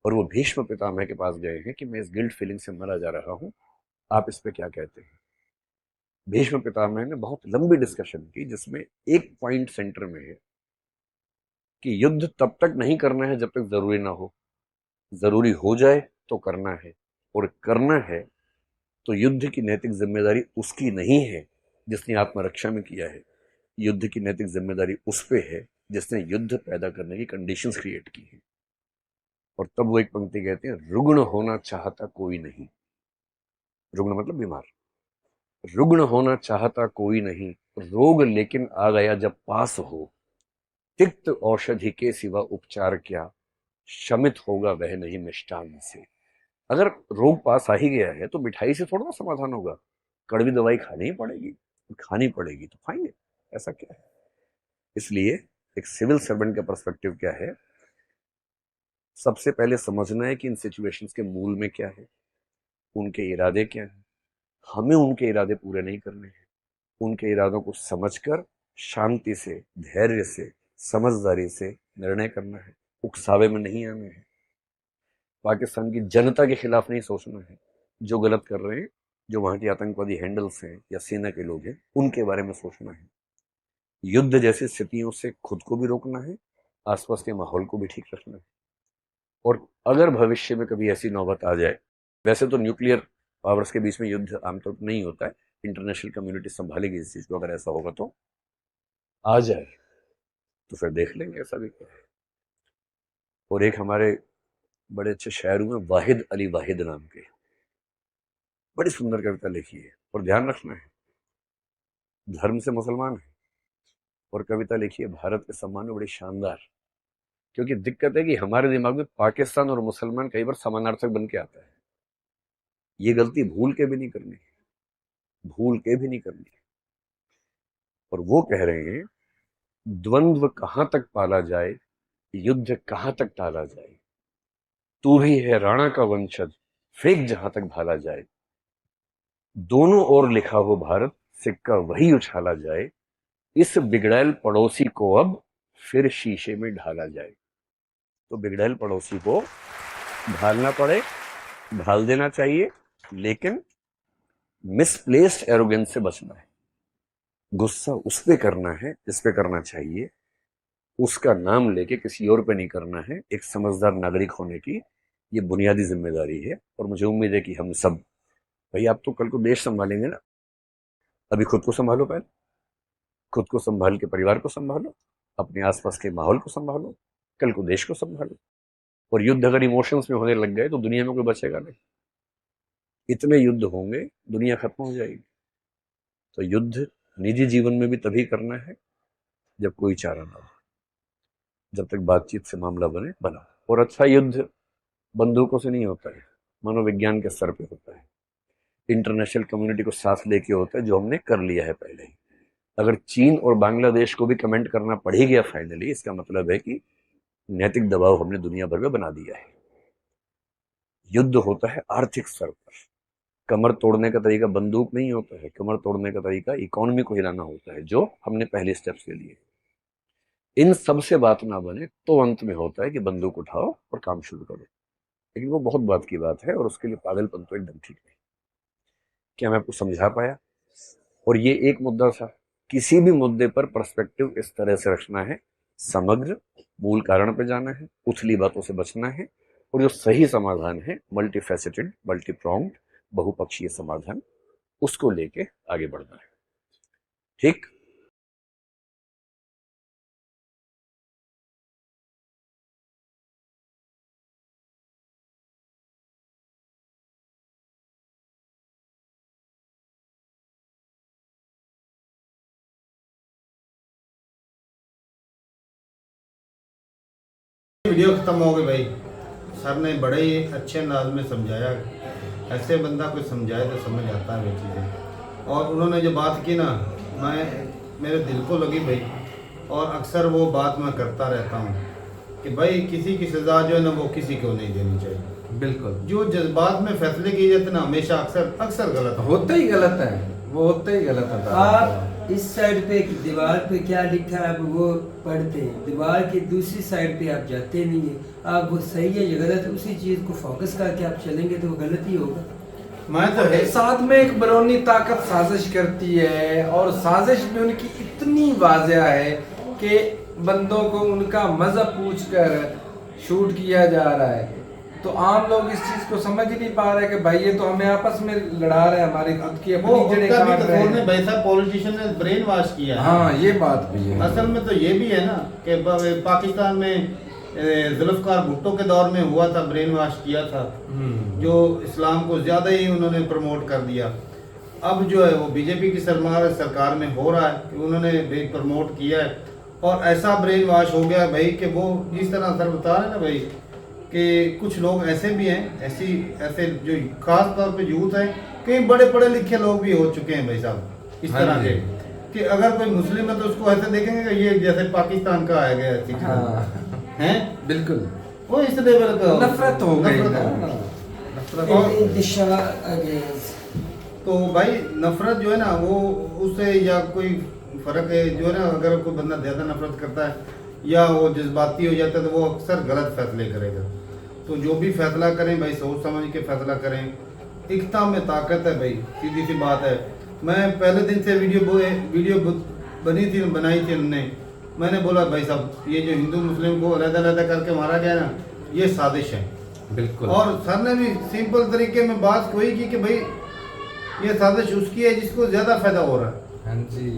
और वो भीष्म पितामह के पास गए हैं कि मैं इस गिल्ट फीलिंग से मरा जा रहा हूं, आप इस पे क्या कहते हैं। भीष्म पितामह ने बहुत लंबी डिस्कशन की जिसमें एक पॉइंट सेंटर में है कि युद्ध तब तक नहीं करना है जब तक जरूरी ना हो, जरूरी हो जाए तो करना है, और करना है तो युद्ध की नैतिक जिम्मेदारी उसकी नहीं है जिसने आत्मरक्षा में किया है, युद्ध की नैतिक जिम्मेदारी उस पे है जिसने युद्ध पैदा करने की कंडीशंस क्रिएट की है। और तब वो एक पंक्ति कहते हैं, रुग्ण होना चाहता कोई नहीं, रुग्ण मतलब बीमार, रुग्ण होना चाहता कोई नहीं, रोग लेकिन आ गया जब पास हो, तिक्त औषधि के सिवा उपचार क्या, शमित होगा वह नहीं मिष्टान से। अगर रोग पास आ ही गया है तो मिठाई से थोड़ा ना समाधान होगा, कड़वी दवाई खानी ही पड़ेगी, खानी पड़ेगी तो खाएंगे, ऐसा क्या है। इसलिए एक सिविल सर्वेंट का पर्सपेक्टिव क्या है, सबसे पहले समझना है कि इन सिचुएशंस के मूल में क्या है, उनके इरादे क्या हैं, हमें उनके इरादे पूरे नहीं करने हैं। उनके इरादों को समझकर शांति से, धैर्य से, समझदारी से निर्णय करना है, उकसावे में नहीं आना है। पाकिस्तान की जनता के खिलाफ नहीं सोचना है, जो गलत कर रहे हैं, जो वहां की आतंकवादी हैंडल्स हैं या सेना के लोग हैं, उनके बारे में सोचना है। युद्ध जैसी स्थितियों से खुद को भी रोकना है, आसपास के माहौल को भी ठीक रखना है। और अगर भविष्य में कभी ऐसी नौबत आ जाए, वैसे तो न्यूक्लियर पावर्स के बीच में युद्ध आमतौर पर नहीं होता है, इंटरनेशनल कम्युनिटी संभालेगी इस चीज को, अगर ऐसा होगा तो आ जाए तो फिर देख लेंगे ऐसा भी क्या है। और एक हमारे बड़े अच्छे शायर हुए वाहिद अली वाहिद नाम के, बड़ी सुंदर कविता लिखी है, और ध्यान रखना है धर्म से मुसलमान है, और कविता लिखी है भारत के सम्मान में, बड़ी शानदार। क्योंकि दिक्कत है कि हमारे दिमाग में पाकिस्तान और मुसलमान कई बार समानार्थक बन के आता है। ये गलती भूल के भी नहीं करनी, भूल के भी नहीं करनी। और वो कह रहे हैं, द्वंद्व कहां तक पाला जाए, युद्ध कहां तक टाला जाए, तू भी है राणा का वंशज, फेंक जहां तक भाला जाए, दोनों ओर लिखा हो भारत, सिक्का वही उछाला जाए, इस बिगड़ैल पड़ोसी को अब फिर शीशे में ढाला जाए। तो बिगड़ैल पड़ोसी को ढालना पड़े, ढाल देना चाहिए, लेकिन मिसप्लेस्ड एरोगेंस से बचना है। गुस्सा उस पे करना है जिस पे करना चाहिए, उसका नाम लेके किसी और पे नहीं करना है। एक समझदार नागरिक होने की ये बुनियादी जिम्मेदारी है। और मुझे उम्मीद है कि हम सब, भाई आप तो कल को देश संभालेंगे ना, अभी खुद को संभालो, पहले खुद को संभाल के परिवार को संभालो, अपने आसपास के माहौल को संभालो, कल को देश को संभालो। और युद्ध अगर इमोशंस में होने लग गए तो दुनिया में कोई बचेगा नहीं, इतने युद्ध होंगे दुनिया खत्म हो जाएगी। तो युद्ध निजी जीवन में भी तभी करना है जब कोई चारा ना हो, जब तक बातचीत से मामला बने बनाओ। और अच्छा युद्ध बंदूकों से नहीं होता है, मनोविज्ञान के स्तर पे होता है, इंटरनेशनल कम्युनिटी को साथ लेके होता है, जो हमने कर लिया है पहले ही। अगर चीन और बांग्लादेश को भी कमेंट करना पड़ ही गया फाइनली, इसका मतलब है कि नैतिक दबाव हमने दुनिया भर में बना दिया है। युद्ध होता है आर्थिक स्तर पर, कमर तोड़ने का तरीका बंदूक नहीं होता है, कमर तोड़ने का तरीका इकोनॉमी को हिलाना होता है, जो हमने पहले स्टेप्स ले लिए। इन सब से बात ना बने तो अंत में होता है कि बंदूक उठाओ और काम शुरू करो, लेकिन वो बहुत बात की बात है और उसके लिए पागलपन तो एकदम ठीक नहीं। क्या मैं आपको समझा पाया? और ये एक मुद्दा था। किसी भी मुद्दे पर पर्सपेक्टिव इस तरह से रखना है, समग्र मूल कारण पे जाना है, उथली बातों से बचना है, और जो सही समाधान है मल्टीफेसेटेड, मल्टीप्रॉन्ग्ड, बहुपक्षीय समाधान, उसको लेके आगे बढ़ना है। ठीक। वीडियो खत्म हो गई भाई। सर ने बड़े ही अच्छे अंदाज में समझाया, ऐसे बंदा कोई समझाए तो समझ आता है वो चीज़ें। और उन्होंने जो बात की ना, मेरे दिल को लगी भाई, और अक्सर वो बात मैं करता रहता हूँ कि भाई किसी की सज़ा जो है ना वो किसी को नहीं देनी चाहिए। बिल्कुल। जो जज्बात में फैसले किए जाते ना, हमेशा अक्सर गलत होते ही गलत है, वो होते ही गलत है। आप इस साइड पे दीवार पे क्या लिखा है आप वो पढ़ते हैं, दीवार की दूसरी साइड पे आप जाते नहीं है, आप वो सही है या गलत है उसी चीज़ को फोकस करके आप चलेंगे तो वो गलत ही होगा। मैं तो है साथ में एक बरौनी ताकत साजिश करती है, और साजिश भी उनकी इतनी वाज़ेह है कि बंदों को उनका मजहब पूछकर शूट किया जा रहा है। तो आम लोग इस चीज को समझ ही नहीं पा रहे कि भाई ये तो हमें आपस में लड़ा रहे हैं, हमारी खुद की वो अपनी जड़ें उनका भी काट रहे कसूर नहीं हैं। भाई साहब, पॉलिटिशियन ने ब्रेन वॉश किया है। हाँ, ये बात भी है। असल में तो ये भी है ना कि पाकिस्तान में जुल्फकार भुट्टो के दौर में हुआ था, ब्रेन वॉश किया था, जो इस्लाम को ज्यादा ही उन्होंने प्रमोट कर दिया। अब जो है वो बीजेपी की सरकार में हो रहा है कि उन्होंने भी प्रमोट किया है, और ऐसा ब्रेन वॉश हो गया भाई कि वो जिस तरह सर बता रहे ना भाई कि कुछ लोग ऐसे भी हैं, ऐसे जो खास तौर पे यूथ हैं, कई बड़े पढ़े लिखे लोग भी हो चुके हैं भाई साहब इस तरह के, कि अगर कोई मुस्लिम है तो उसको ऐसे देखेंगे कि ये जैसे पाकिस्तान का आ गया। हाँ, हैं बिल्कुल। वो इस लेवल का नफरत हो गई ना। तो भाई नफरत जो है ना वो उससे या कोई फर्क है जो है ना, अगर कोई बंदा ज्यादा नफरत करता है या वो जज्बाती हो जाता है तो वो अक्सर गलत फैसले करेगा। तो जो भी फैसला करें भाई सोच समझ के फैसला करें, एकता में ताकत है भाई, सीधी सी बात है। मैं पहले दिन से वीडियो बनाई थी हमने, मैंने बोला भाई साहब ये जो हिंदू मुस्लिम को अलग-अलग करके मारा गया ना, ये साजिश है। बिल्कुल। और सर ने भी सिंपल तरीके में बात वही की कि भाई ये साजिश उसकी है जिसको ज्यादा फायदा हो रहा है। हाँ जी।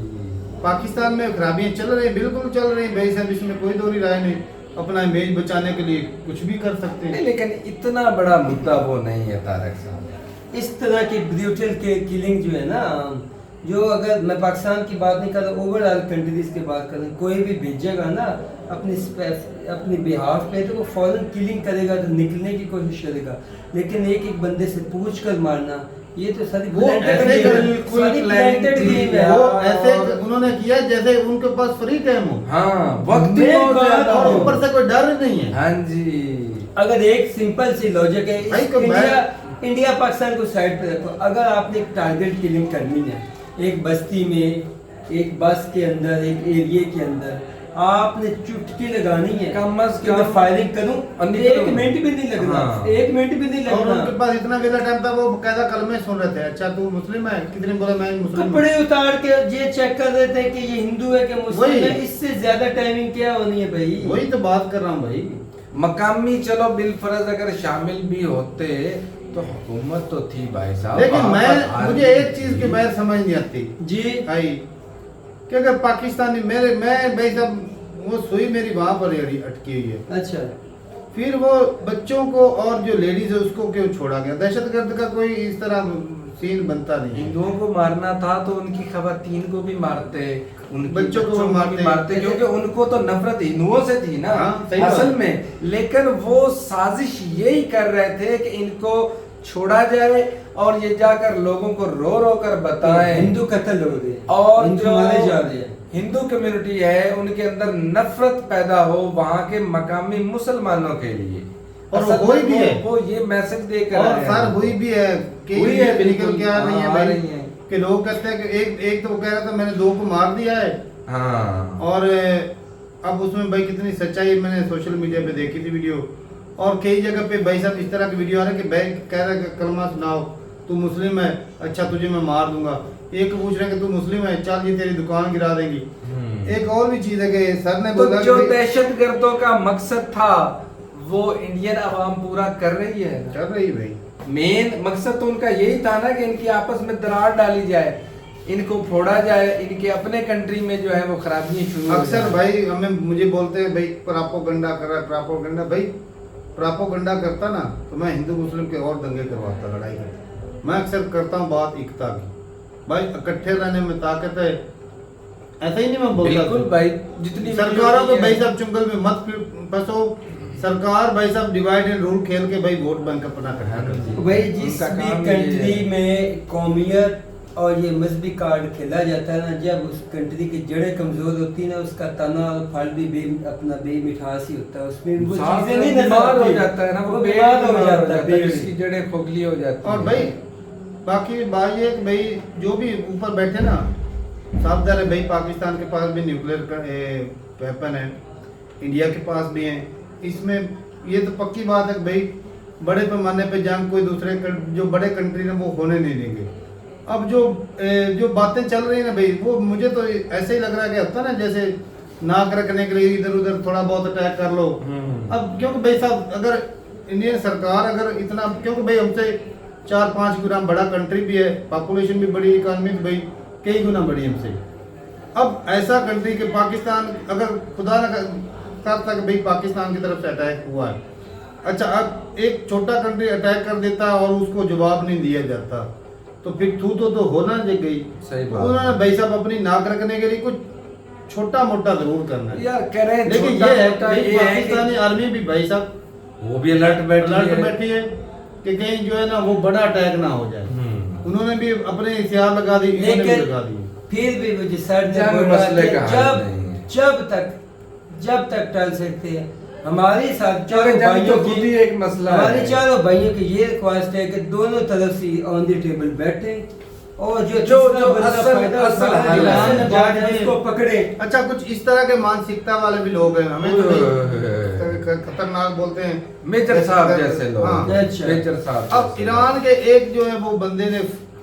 पाकिस्तान में खराबियां चल रही, बिल्कुल चल रही भाई साहब, इसमें कोई दोहरी राय नहीं। अपना इमेज बचाने के लिए कुछ भी कर सकते हैं, लेकिन इतना बड़ा मुद्दा वो नहीं है तारक साहब। इस तरह की ब्रूटल के किलिंग जो है ना, जो अगर मैं पाकिस्तान की बात नहीं कर रहा, ओवरऑल कंट्रीज की बात कर रहा, कोई भी भेजेगा ना अपनी बिहाफ पे तो वो फौरन किलिंग करेगा, तो निकलने की कोशिश करेगा। लेकिन एक बंदे से पूछ कर मारना, ये तो सारी वो ऐसे उन्होंने किया जैसे उनके पास फ्री टाइम हो। हाँ, वक्त भी बहुत ज्यादा और हो। ऊपर से कोई डर नहीं है। हाँ जी। अगर एक सिंपल सी लॉजिक है, इंडिया पाकिस्तान को साइड पे रखो, अगर आपने एक टारगेट किलिंग करनी है एक बस्ती में, एक बस के अंदर, एक एरिया के अंदर, आपने चुटकी लगानी है, कम अज कम मैं फायरिंग करूं, एक मिनट भी नहीं लगना। हाँ। एक मिनट भी नहीं और लगना। उनके पास इतना वेला टाइम था, वो कायदा कलमे सुन रहे थे। अच्छा तू मुस्लिम है, कितने बोला मैं मुस्लिम। कपड़े उतार के ये चेक कर रहे थे कि ये हिंदू है कि मुस्लिम वही। है। इससे ज्यादा टाइमिंग क्या होनी है भाई? वही तो बात कर रहा हूँ भाई। मकामी चलो बिलफर्ज अगर शामिल भी होते तो हुकूमत तो थी भाई साहब। लेकिन मुझे एक चीज की बात समझ नहीं आती जी भाई, कि अगर पाकिस्तानी मैं भाई साहब वो सुई मेरी वहां पर अटकी हुई है, अच्छा, फिर वो बच्चों को और जो लेडीज है उसको क्यों छोड़ा गया? दहशतगर्द का कोई इस तरह सीन बनता नहीं है। हिंदुओं को मारना था तो उनकी खवातीन को भी मारते, उनके बच्चों को भी मारते क्योंकि उनको तो नफरत हिंदुओं से थी ना। हाँ, सही बात। असल में लेकिन वो साजिश यही कर रहे थे कि इनको छोड़ा जाए और ये जाकर लोगों को रो रो कर बताएं हिंदू कत्ल हो रहे हैं और हिंदू जो मारे जा रहे हैं। हिंदू कम्युनिटी है उनके अंदर नफरत पैदा हो वहाँ के मकामी मुसलमानों के लिए। और असल हुई में भी है। वो ये मैसेज देकर और आए हैं। सर हुई भी है कि हुई ये है, भी निकल बिल्कुल। के आ रही है हाँ, आ भाई रही हैं। कि लोग कहते हैं कि एक तो वो कह रहा था मैंने 2 को मार दिया है। हाँ और अब उसमें भाई कितनी सच्चाई मैंने सोशल मीडिया पे देखी थी वीडियो, और कई जगह पे भाई साहब इस तरह की वीडियो आ रहा है कि भाई कह रहा है कि कलमा सुनाओ, तू मुस्लिम है, अच्छा तुझे मैं मार दूंगा। एक पूछ रहा है कि तू मुस्लिम है, चल ये तेरी दुकान गिरा देंगी। एक और भी चीज है कि सर ने तो बोला जो कि भाई- दहशतगर्दों का मकसद था वो इंडियन अवाम पूरा कर रही है। कर रही भाई। मेन मकसद तो उनका यही था ना कि इनकी आपस में दरार डाली जाए, इनको फोड़ा जाए, इनके अपने कंट्री में जो है वो खराबियां शुरू हो अक्सर जाएं। भाई हमें मुझे बोलते हैं भाई प्रापोगंडा कर रहा है, प्रापोगंडा। भाई प्रापोगंडा करता ना तो मैं हिंदू मुस्लिम के और दंगे करवाता, लड़ाई करता। मैं अक्सर करता हूँ बात एकता की, भाई इकट्ठे रहने में ताकत है। ऐसा ही नहीं मैं बोलता। बिल्कुल भाई, जितनी सरकारों वीडियो को भाई की है- साहब चुंगल में मत फंसो। सरकार भाई साहब डिवाइड एंड रूल खेल के भाई वोट बैंक अपना इकट्ठा करती है। भाई जिस उनका भी काम ये कंट्री है। में कौमियत और ये मजहबी कार्ड खेला जाता है ना, जब उस कंट्री की जड़ें कमजोर होती है ना, उसका तना और फल भी अपना बेमिठास ही होता है। उसमें वो इंसान चीजें नहीं नजर बीमार हो आती। जाता है ना, वो पेट बीमार हो बीमार जाता है पेट। उसकी जड़ें खोखली हो जाती और हैं। भाई बाकी बात ये है कि भाई जो भी ऊपर बैठे ना, सावधान है भाई। पाकिस्तान के पास भी न्यूक्लियर वेपन है, इंडिया के पास भी है। इसमें ये तो पक्की बात है कि भाई बड़े पैमाने पे जंग कोई दूसरे जो बड़े कंट्री ने वो होने नहीं देंगे। अब जो बातें चल रही है ना भाई, वो मुझे तो ऐसे ही लग रहा है कि होता ना जैसे नाक रखने के लिए इधर उधर थोड़ा बहुत अटैक कर लो। अब क्योंकि भाई साहब अगर इंडियन सरकार अगर इतना, क्योंकि भाई हमसे 4-5 गुना बड़ा कंट्री भी है, पॉपुलेशन भी बड़ी, इकॉनमी भी भाई कई गुना बड़ी हमसे। अब ऐसा कंट्री के पाकिस्तान अगर खुदा न करता कि भाई पाकिस्तान की तरफ से अटैक हुआ है, अच्छा अब एक छोटा कंट्री अटैक कर देता और उसको जवाब नहीं दिया जाता तो फिर थू तो होना नहीं गई। सही तो बात। उन्होंने भाई साहब अपनी नाक रखने के लिए कुछ छोटा मोटा जरूर करना है। यार करें, लेकिन छोटा ये है मोटा भाई, ये है पाकिस्तानी कि आर्मी भी भाई साहब वो भी अलर्ट बैठी है कि कहीं जो है ना वो बड़ा अटैक ना हो जाए। उन्होंने भी अपने हथियार लगा दी, इन्होंने भी लगा दी। फिर भी वो सर जंग मसले का हल नहीं है। जब तक टल सकते हैं। हमारे साथ क्योंकि चारों जंग भाइयों तो खुद ही एक मसला हमारे है। चारों भाइयों की ये रिक्वेस्ट है कि दोनों तरफ से ऑन द टेबल बैठे और जो जो बंदा असल- फायदा असल उठा हल रहा है। है, जाके उसको पकड़े। अच्छा कुछ इस तरह के मानसिकता वाले भी लोग हैं, हमें तो नहीं खतरनाक बोलते हैं मेजर साहब जैसे लोग। हाँ। अच्छा। मेजर साहब अब जैसे ईरान के एक जो है वो बंदे ने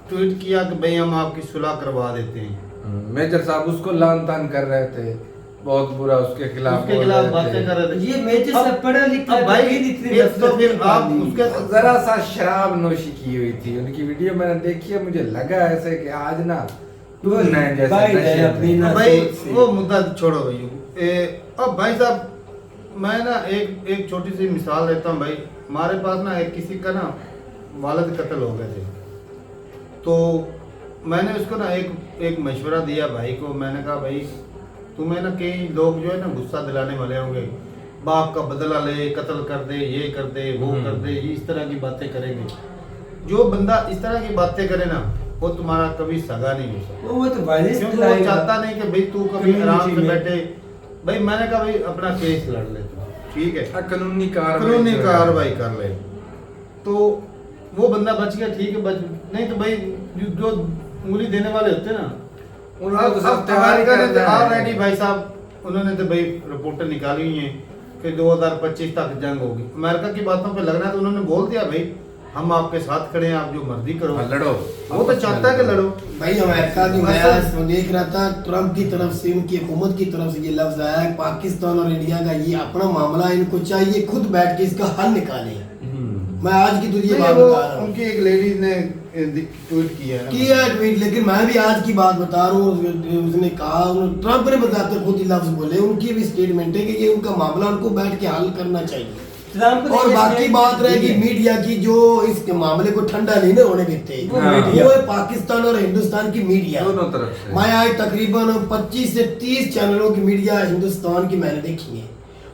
ट्वीट किया कि भाई हम आपकी सुलह करवा देते हैं। लोग। मेजर साहब उसको लान तान कर रहे थे, बहुत बुरा उसके खिलाफ उसके बोल खिलाफ रहे बातें थे। कर रहे थे। ये मेजर अब- साहब पढ़ा लिखा अब भाई है, इतनी फिर तो नफरत फिर नहीं आप पाली। उसके जरा सा शराब नोशी की हुई थी, उनकी वीडियो मैंने देखी है, मुझे लगा ऐसे कि आज ना वो नए जैसे भाई नशे है अपनी में। ना भाई सोच से। वो मुद्दा छोड़ो भाई। अब भाई साहब मैं ना एक छोटी सी मिसाल देता हूँ भाई। हमारे पास ना एक किसी का ना वालिद कत्ल हो गए थे, तो मैंने उसको ना एक मशवरा दिया भाई को। मैंने कहा भाई तुम्हें ना कई लोग जो है ना गुस्सा दिलाने वाले होंगे, बाप का बदला ले, कत्ल कर दे, ये कर दे, वो कर दे, ये इस तरह की बातें करेंगे। जो बंदा इस तरह की बातें करे ना वो तुम्हारा कभी सगा नहीं हो सकता, वो तो वायलेंस क्योंकि वो दिलाएगा। चाहता नहीं कि भाई तू कभी आराम से Community में। बैठे। भाई मैंने कहा भाई अपना केस लड़ ले तू, ठीक है, हाँ, कानूनी कानूनी जो है। कार्रवाई कर ले। तो वो बंदा बच गया, ठीक है, बच नहीं तो भाई जो उंगली देने वाले होते हैं ना, उन लोगों को सब तैयारी कर रहे हैं। ऑलरेडी भाई साहब उन्होंने तो भाई रिपोर्टें निकाली हुई हैं कि 2025 तक जंग होगी। अमेरिका की बातों पे लगना है तो उन्होंने बोल दिया भाई हम आपके साथ खड़े हैं, आप जो मर्जी करो। हाँ, लड़ो। वो तो चाहता है कि लड़ो। भाई अमेरिका की मैं असल- आज देख रहा था, ट्रम्प की तरफ से, उनकी हुकूमत की तरफ से ये लफ्ज आया है पाकिस्तान और इंडिया का ये अपना मामला है, इनको चाहिए खुद बैठ के इसका हल निकालें। मैं आज की तुझे नहीं, बात वो बता रहा हूँ उनकी एक लेडीज ने ट्वीट किया है। किया है ट्वीट, लेकिन मैं भी आज की बात बता रहा हूँ। उसने कहा, ट्रम्प ने बताते खुद ही लफ्ज बोले, उनकी भी स्टेटमेंट है कि ये उनका मामला उनको बैठ के हल करना चाहिए। ट्रम्प ने और ये बाकी statement बात दी रहेगी है। मीडिया की, जो इस मामले को ठंडा नहीं ना होने देते, वो हाँ। मीडिया। वो है पाकिस्तान और हिंदुस्तान की मीडिया। दोनों तरफ से। मैं आज तकरीबन 25 से 30 चैनलों की मीडिया हिंदुस्तान की मैंने देखी है।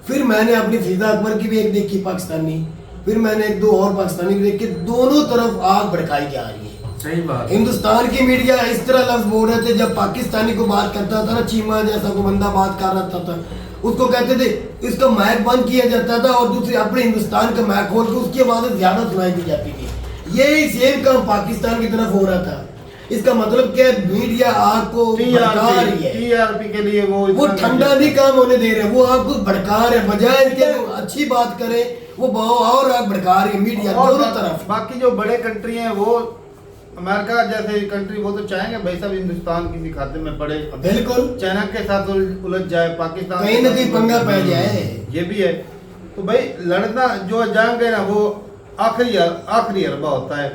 फिर मैंने अपनी फिजा अकबर की भी एक देखी पाकिस्तानी, फिर मैंने एक दो और पाकिस्तानी भी देखी। दोनों तरफ आग भड़काई जा रही है। सही बात है। हिंदुस्तान की मीडिया इस तरह लफ्ज बोल रहे थे, जब पाकिस्तानी को बात करता था ना, चीमा जैसा को बंदा बात कर रहा था, उसको कहते थे इसका माइक बंद किया जाता था और दूसरे अपने हिंदुस्तान का माइक खोल के उसकी आवाज़ ज्यादा सुनाई दी जाती थी। यही सेम काम पाकिस्तान की तरफ हो रहा था। इसका मतलब क्या है, मीडिया आपको भड़का रही है। टीआरपी के लिए वो इतना ठंडा नहीं काम होने दे रहे, वो आपको भड़का रहे। बजाय इसके वो अच्छी बात करें, वो और आग भड़का रही है मीडिया और दोनों तरफ। बाकी जो बड़े कंट्री हैं वो अमेरिका जैसे कंट्री, वो तो चाहेंगे भाई साहब हिंदुस्तान किसी खाते में पड़े, बिल्कुल चाइना के साथ उलझ जाए, पाकिस्तान कहीं ना कहीं पंगा पै जाए। ये भी है। तो भाई लड़ना जो जंग है ना, वो आखिरी हरबा होता है,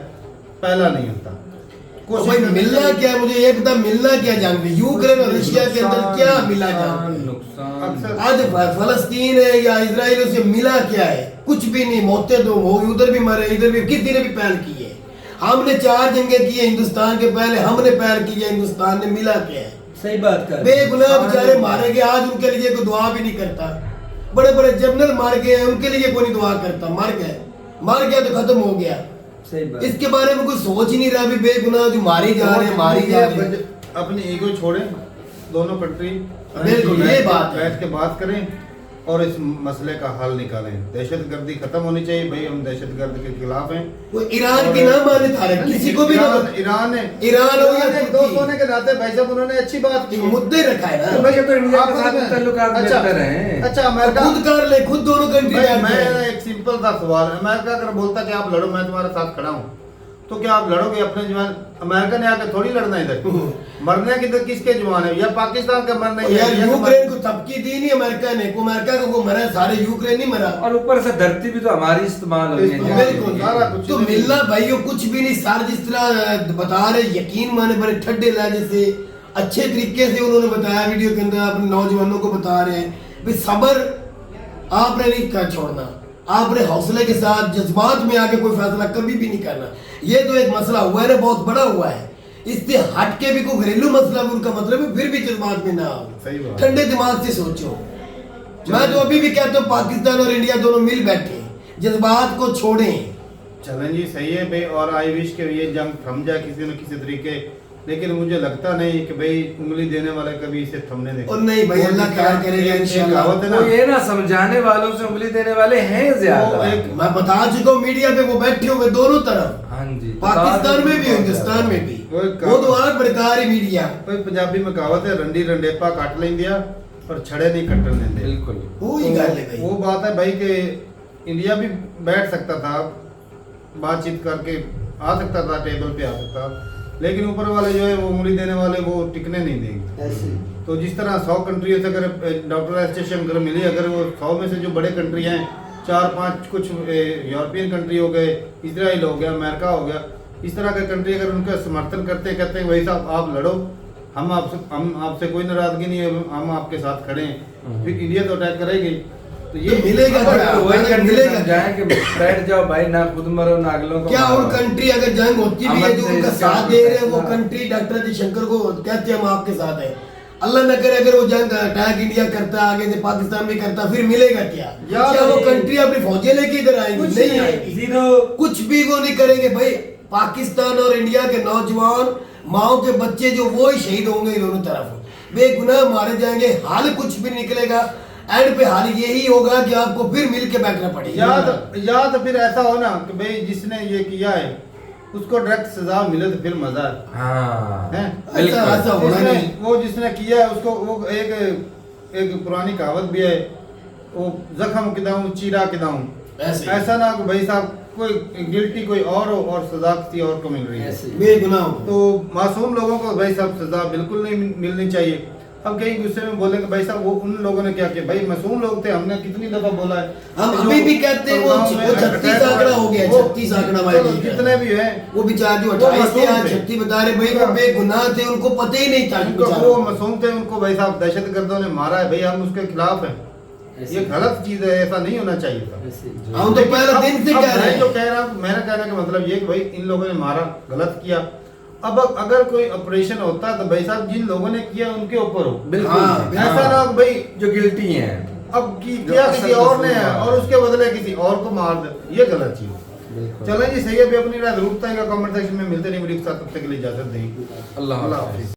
पहला नहीं होता। तो भाई मिलना क्या है, मुझे ये पता मिलना क्या जंग में, यूक्रेन और रशिया के अंदर क्या मिला जंग में? नुकसान अक्सर आज फलस्तीन है या इजराइल से मिला क्या है? कुछ भी नहीं। मौतें तो हो, उधर भी मरे, इधर भी, किसी ने भी पहल की है। हमने 4 जंगे की है हिंदुस्तान के, पहले हमने पहल की है, हिंदुस्तान ने मिला क्या है? सही बात कर बेगुनाह बेचारे मारे गए, आज उनके लिए कोई दुआ भी नहीं करता। बड़े बड़े जनरल मार गए, उनके लिए कोई नहीं दुआ करता। मर गया तो खत्म हो गया। सही बात। इसके बारे में कोई सोच ही नहीं रहा। अभी बेगुनाह जो मारी जा रहे हैं, मारी जा रहे हैं। अपनी ईगो छोड़े, दोनों कंट्री बिल्कुल, ये बात है। बैठ के बात करें और इस मसले का हल निकालें। दहशतगर्दी खत्म होनी चाहिए भाई, हम दहशतगर्द के खिलाफ हैं। वो ईरान की ना माने तारे, किसी को भी ना ईरान है, ईरान हो या एक दोस्त होने के नाते भाई साहब उन्होंने अच्छी बात की। मुद्दे रखा है तो ना, भाई तो इंडिया के आपस साथ में- ताल्लुकात अच्छा, बेहतर हैं। अच्छा अमेरिका खुद कर ले, खुद दोनों कंट्री भाई, मैं एक सिंपल सा सवाल, अमेरिका अगर बोलता कि आप लड़ो, मैं तुम्हारे साथ खड़ा हूँ, तो क्या आप लड़ोगे अपने जवान? अमेरिका ने आके थोड़ी लड़ना इधर। मरने की तो किसके जवान है? या पाकिस्तान का मरना है, यार या यूक्रेन को थपकी दी नहीं अमेरिका ने, को अमेरिका को मरा, सारे यूक्रेन नहीं मरा। और ऊपर से धरती भी तो हमारी इस्तेमाल हो रही है। बिल्कुल सारा कुछ तो नहीं। मिलना भाइयों कुछ भी नहीं। सर जिस तरह बता रहे, यकीन माने बड़े ठंडे लहजे से अच्छे तरीके से उन्होंने बताया वीडियो के अंदर, अपने नौजवानों को बता रहे हैं भाई सब्र आपने नहीं कर छोड़ना, आपने हौसले के साथ जज्बात में आके कोई फैसला कभी भी नहीं करना। ये तो एक मसला हुआ है ना, बहुत बड़ा हुआ है, इससे हट के भी कोई घरेलू मसला भी उनका मतलब है, फिर भी जज्बात में ना सही आओ, बात। ठंडे दिमाग से सोचो। मैं तो अभी भी कहता हूँ पाकिस्तान और इंडिया दोनों मिल बैठे, जज्बात को छोड़ें। चलें जी, सही है भाई। और आई विश के ये जंग थम जाए किसी न किसी तरीके, लेकिन मुझे लगता नहीं कि भाई उंगली देने वाले कभी इसे थमने देंगे। और नहीं भाई, अल्लाह खैर करेगा इंशाल्लाह। कहावत है वो ना, ये ना समझाने वालों से उंगली देने वाले हैं वो ज्यादा। एक मैं बता चुका हूँ मीडिया पे, वो बैठे हुए दोनों तरफ, हाँ जी, पाकिस्तान में भी हिंदुस्तान में भी, वो तो आग भड़का रही मीडिया। कोई पंजाबी में कहावत है, रंडी रंडेपा काट लेंदिया पर छड़े नहीं कट्टन देंगे। बिल्कुल। वो ही गल है भाई। वो बात है भाई कि इंडिया भी बैठ सकता था, बातचीत करके आ सकता था, टेबल पे आ सकता, लेकिन ऊपर वाले जो है वो उंगली देने वाले वो टिकने नहीं देंगे। ऐसे तो जिस तरह 100 कंट्रियों से अगर डॉक्टर एस जयशंकर मिली, अगर वो 100 में से जो बड़े कंट्री हैं, 4-5 कुछ यूरोपियन कंट्री हो गए, इजराइल हो गया, अमेरिका हो गया, इस तरह के कंट्री अगर उनका समर्थन करते कहते हैं भाई साहब आप लड़ो, हम आपसे कोई नाराजगी नहीं है, हम आपके साथ खड़े हैं, फिर इंडिया तो अटैक करेगी। तो ये तो मिलेगा और क्या? वही अगर कंट्री मिलेगा समझाएं कि बैठ जाओ भाई, ना खुद मरो ना अगलों को क्या? मारो। और कंट्री अगर जंग होती भी है जो उनका साथ दे रहे हैं, वो कंट्री डॉक्टर जयशंकर को कहते हैं हम आपके साथ हैं। अल्लाह न करे अगर वो जंग अटैक इंडिया करता, आगे से पाकिस्तान भी करता, फिर मिलेगा क्या? क्या वो कंट्री अपनी फौजें लेके इधर आएंगी? कुछ नहीं नहीं, आएगी, जीरो। कुछ भी वो नहीं करेंगे भाई। पाकिस्तान और इंडिया के नौजवान, माओ के बच्चे जो वो ही शहीद होंगे दोनों तरफ, बेगुनाह मारे जाएंगे, हाल कुछ भी निकलेगा। एंड पे हाल यही होगा कि आपको फिर मिल के बैठना पड़ेगा। या तो फिर ऐसा हो ना कि भाई जिसने ये किया है उसको डायरेक्ट सजा मिले तो फिर मजा है। हाँ हैं? ऐसा ऐसा होना नहीं। वो जिसने किया है उसको, वो एक पुरानी कहावत भी है, वो जख्म किदाऊं चीरा किदाऊं। ऐसे ऐसा ना कि भाई साहब कोई गिल्टी कोई और हो और सजा किसी और को मिल रही है। ऐसे बेगुनाह हो। तो मासूम लोगों को भाई साहब सजा बिल्कुल नहीं मिलनी चाहिए। अब कहीं गुस्से में बोलेंगे भाई साहब वो उन लोगों ने क्या किया, भाई मासूम लोग थे, हमने कितनी दफा बोला है। हम जो अभी भी कहते हैं वो गाँव में 36 आंकड़ा हो गया, वो 36 आंकड़ा भाई चलो, ठीक है। जितने भी हैं वो बेचारे जो वो 28 थे, आज मासूम थे। 36 बता रहे भाई, वो बेगुनाह थे, उनको पता ही नहीं था कि उनको बेचारों वो को। मासूम थे, उनको भाई साहब दहशतगर्दों ने मारा है, भाई हम उसके खिलाफ हैं। ये गलत चीज है, ऐसा नहीं होना चाहिए था। हम तो पहले दिन से अब कह रहे मैं जो हैं। कह रहा हूं, मेरा कहने का मतलब ये कि भाई इन लोगों ने मारा, गलत किया। अब अगर कोई ऑपरेशन होता तो भाई साहब जिन लोगों ने किया उनके ऊपर हो, बिल्कुल हाँ, ऐसा ना हो भाई जो गिल्टी हैं अब किया किसी और ने है और उसके बदले किसी और को मार दे, ये गलत चीज है। बिल्कुल। चलें जी, सही है, भी अपनी राय जरूर बताएगा कमेंट सेक्शन में। मिलते नहीं वीडियो के साथ, तब तक के लिए इजाजत दें। अल्लाह अल्लाह हाफ़िज़। हाफिज।